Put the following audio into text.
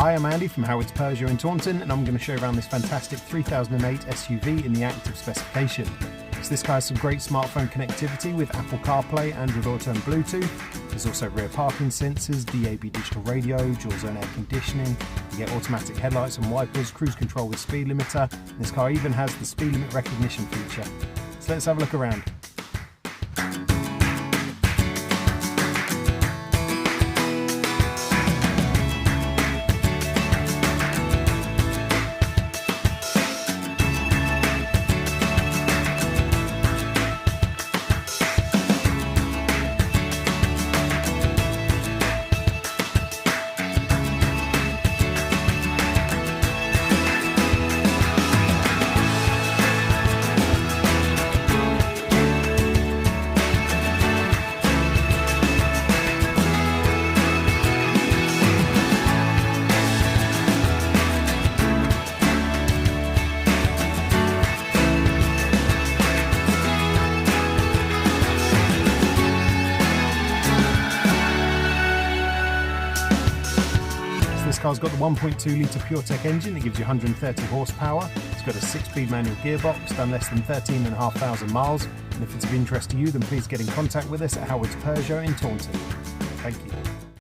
Hi, I'm Andy from Howard's Peugeot in Taunton, and I'm going to show you around this fantastic 3008 SUV in the active specification. So this car has some great smartphone connectivity with Apple CarPlay, Android Auto and Bluetooth. There's also rear parking sensors, DAB digital radio, dual zone air conditioning. You get automatic headlights and wipers, cruise control with speed limiter. And this car even has the speed limit recognition feature. So let's have a look around. This car's got the 1.2 litre PureTech engine that gives you 130 horsepower. It's got a 6-speed manual gearbox, done less than 13,500 miles. And if it's of interest to you, then please get in contact with us at Howard's Peugeot in Taunton. Thank you.